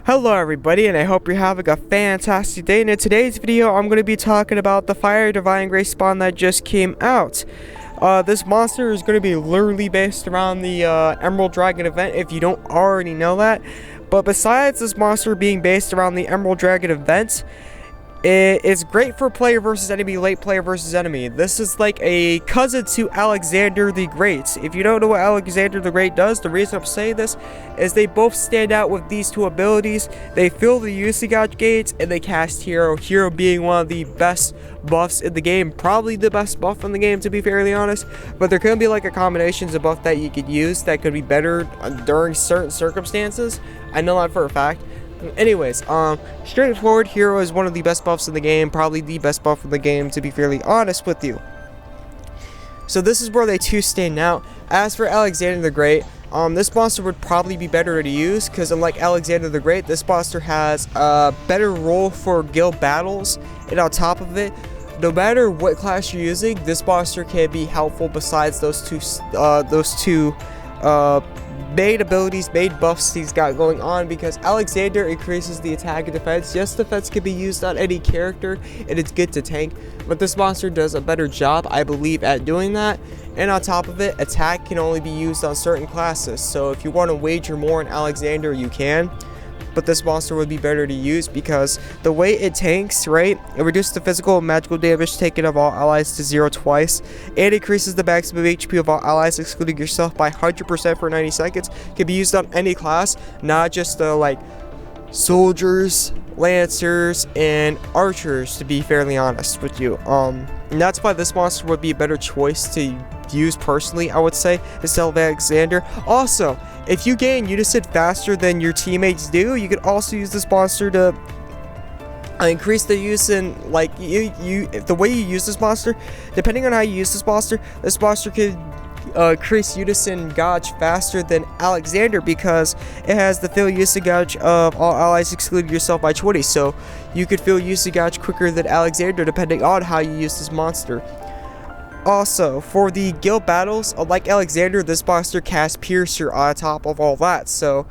Hello everybody, and I hope you're having a fantastic day. And in today's video, I'm going to be talking about the Fire Divine Grace spawn that just came out. This monster is going to be literally based around the Emerald Dragon event, if you don't already know that. But besides this monster being based around the Emerald Dragon event, it's great for player versus enemy, late player versus enemy. This is like a cousin to Alexander the Great. If you don't know what Alexander the Great does, the reason I'm saying this is they both stand out with these two abilities. They fill the usage gates and they cast Hero. Hero being one of the best buffs in the game, probably the best buff in the game to be fairly honest. But there could be like a combinations of buff that you could use that could be better during certain circumstances. I know that for a fact. Anyways, straightforward, Hero is one of the best buffs in the game, probably the best buff in the game to be fairly honest with you. So this is where they two stand out. As for Alexander the Great, this monster would probably be better to use because unlike Alexander the Great, this monster has a better role for guild battles, and on top of it, no matter what class you're using, this monster can be helpful besides those two main abilities, main buffs he's got going on, because Alexander increases the attack and defense. Yes, defense can be used on any character and it's good to tank, but this monster does a better job, I believe, at doing that. And on top of it, attack can only be used on certain classes, so if you want to wager more on Alexander, you can. But this monster would be better to use because the way it tanks, right? It reduces the physical and magical damage taken of all allies to 0 twice. And increases the maximum HP of all allies, excluding yourself, by 100% for 90 seconds. Can be used on any class, not just like soldiers, lancers, and archers, to be fairly honest with you. And that's why this monster would be a better choice to use personally, I would say, instead of Alexander. Also, if you gain Unison faster than your teammates do, you could also use this monster to increase the use in, like, the way you use this monster, depending on how you use this monster could increase Unison gauge faster than Alexander, because it has the fill usage gauge of all allies excluding yourself by 20, so you could fill usage gauge quicker than Alexander depending on how you use this monster. Also, for the guild battles, unlike Alexander, this monster casts Piercer on top of all that. So,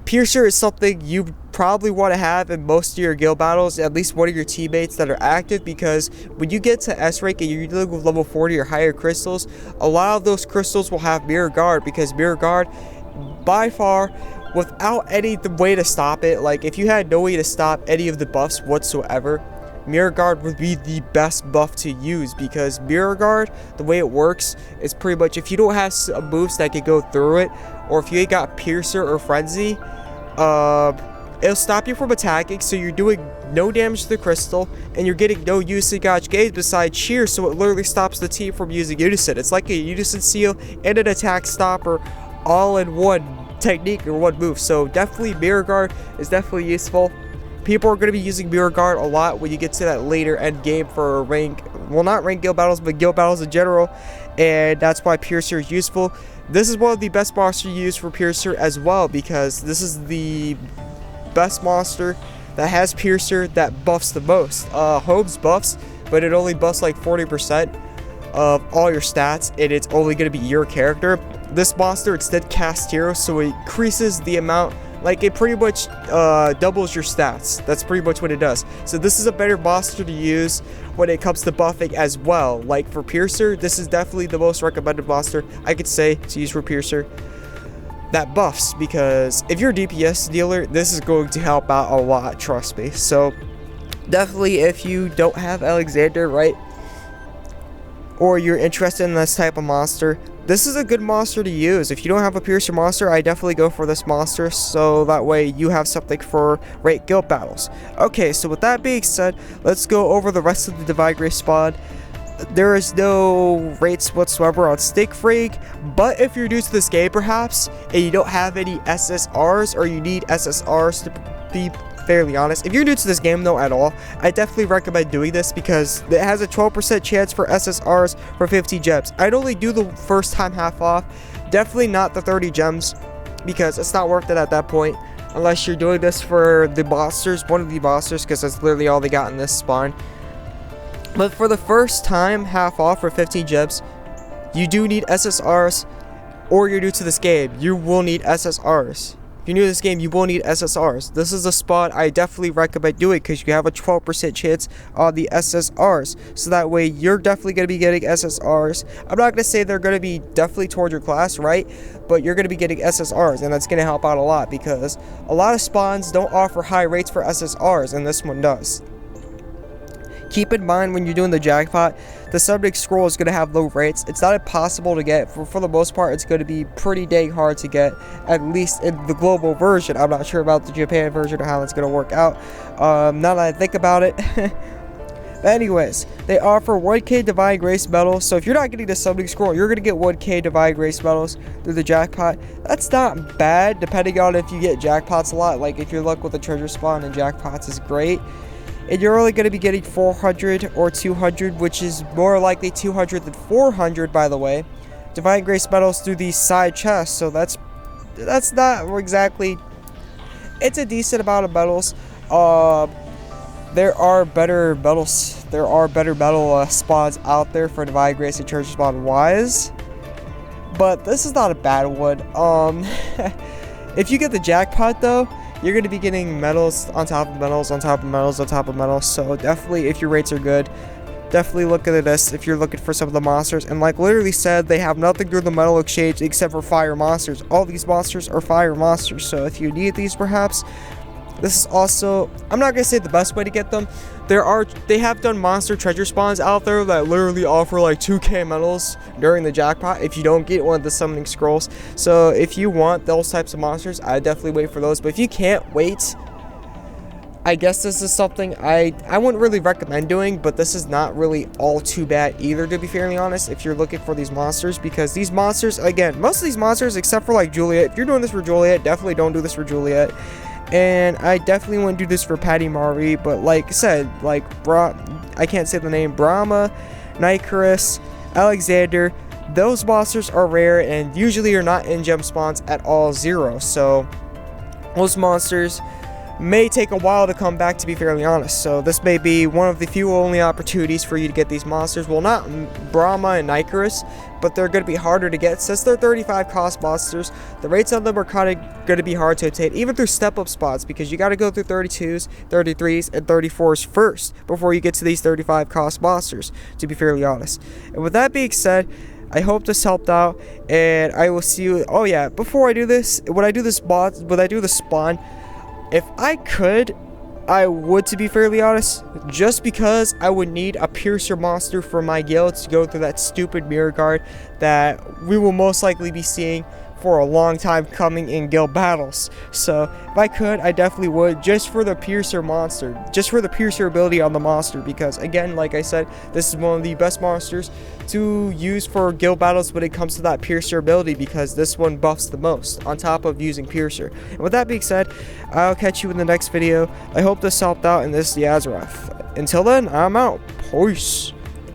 Piercer is something you probably want to have in most of your guild battles, at least one of your teammates that are active, because when you get to S rank and you're dealing with level 40 or higher crystals, a lot of those crystals will have Mirror Guard, because Mirror Guard, by far, without any way to stop it, like if you had no way to stop any of the buffs whatsoever, Mirror Guard would be the best buff to use, because Mirror Guard, the way it works is pretty much if you don't have moves that can go through it, or if you ain't got Piercer or Frenzy, it'll stop you from attacking, so you're doing no damage to the crystal, and you're getting no usage gauge gains besides sheer, so it literally stops the team from using Unison. It's like a Unison seal and an attack stopper all in one technique or one move, so definitely Mirror Guard is definitely useful. People are going to be using Mirror Guard a lot when you get to that later end game for rank, well, not rank guild battles, but guild battles in general, and that's why Piercer is useful. This is one of the best monsters used for Piercer as well, because this is the best monster that has Piercer that buffs the most. Holmes buffs, but it only buffs like 40% of all your stats, and it's only going to be your character. This monster instead casts Hero, so it increases the amount, like it pretty much doubles your stats. That's pretty much what it does. So this is a better monster to use when it comes to buffing as well. Like for Piercer, this is definitely the most recommended monster I could say to use for Piercer that buffs, because if you're a DPS dealer, this is going to help out a lot, trust me. So definitely, if you don't have Alexander, right, or you're interested in this type of monster, this is a good monster to use. If you don't have a Piercer monster, I definitely go for this monster, so that way you have something for rate guild battles. Okay, so with that being said, let's go over the rest of the Divine Grace spawn. There is no rates whatsoever on Stake Frag, but if you're new to this game perhaps, and you don't have any SSRs, or you need SSRs to be fairly honest, if you're new to this game though at all, I definitely recommend doing this, because it has a 12% chance for SSRs for 50 gems. I'd only do the first time half off, definitely not the 30 gems, because it's not worth it at that point, unless you're doing this for the monsters, one of the monsters, because that's literally all they got in this spawn. But for the first time half off for 15 gems, you do need SSRs, or you're new to this game, you will need SSRs. if you're new to this game, you will need SSRs. This is a spot I definitely recommend doing because you have a 12% chance on the SSRs. So that way you're definitely going to be getting SSRs. I'm not going to say they're going to be definitely toward your class, right? But you're going to be getting SSRs, and that's going to help out a lot because a lot of spawns don't offer high rates for SSRs, and this one does. Keep in mind when you're doing the jackpot, the summoning scroll is going to have low rates. It's not impossible to get. For the most part, it's going to be pretty dang hard to get, at least in the global version. I'm not sure about the Japan version or how it's going to work out. Now that I think about it. But anyways, they offer 1k Divine Grace medals. So if you're not getting the summoning scroll, you're going to get 1k Divine Grace medals through the jackpot. That's not bad, depending on if you get jackpots a lot. Like if your luck with the treasure spawn and jackpots is great. And you're only going to be getting 400 or 200, which is more likely 200 than 400, by the way. Divine Grace medals through these side chests, so that's not exactly. It's a decent amount of medals. There are better medals. There are better medal spawns out there for Divine Grace and treasure spawn wise, but this is not a bad one. If you get the jackpot though, you're going to be getting medals on top of medals on top of medals on top of medals. So definitely, if your rates are good, definitely look at this if you're looking for some of the monsters. And like literally said, they have nothing through the medal exchange except for fire monsters. All these monsters are fire monsters. So if you need these, perhaps this is also, I'm not going to say the best way to get them. They have done monster treasure spawns out there that literally offer like 2k medals during the jackpot if you don't get one of the summoning scrolls. So if you want those types of monsters, I definitely wait for those. But if you can't wait, I guess this is something I wouldn't really recommend doing, but this is not really all too bad either, to be fairly honest, if you're looking for these monsters, because these monsters, again, most of these monsters, except for like Juliet, if you're doing this for Juliet, definitely don't do this for Juliet. And I definitely wouldn't do this for Patty Mari, but like I said, like I can't say the name, Brahma, Nicaris, Alexander, those monsters are rare and usually are not in gem spawns at all, 0. So those monsters may take a while to come back, to be fairly honest. So this may be one of the few only opportunities for you to get these monsters. Well, not Brahma and Nicaris, but they're going to be harder to get since they're 35 cost monsters. The rates on them are kind of going to be hard to obtain, even through step up spots, because you got to go through 32s, 33s, and 34s first before you get to these 35 cost monsters, to be fairly honest. And with that being said, I hope this helped out, and I will see you. Oh yeah, before I do this, when I do the spawn, if I could, I would, to be fairly honest, just because I would need a piercer monster for my guild to go through that stupid mirror guard that we will most likely be seeing for a long time coming in guild battles. So if I could, I definitely would, just for the piercer monster, just for the piercer ability on the monster, because again, like I said, this is one of the best monsters to use for guild battles when it comes to that piercer ability, because this one buffs the most on top of using piercer. And with that being said, I'll catch you in the next video. I hope this helped out, and this is the AzureWrath. Until then, I'm out. Peace.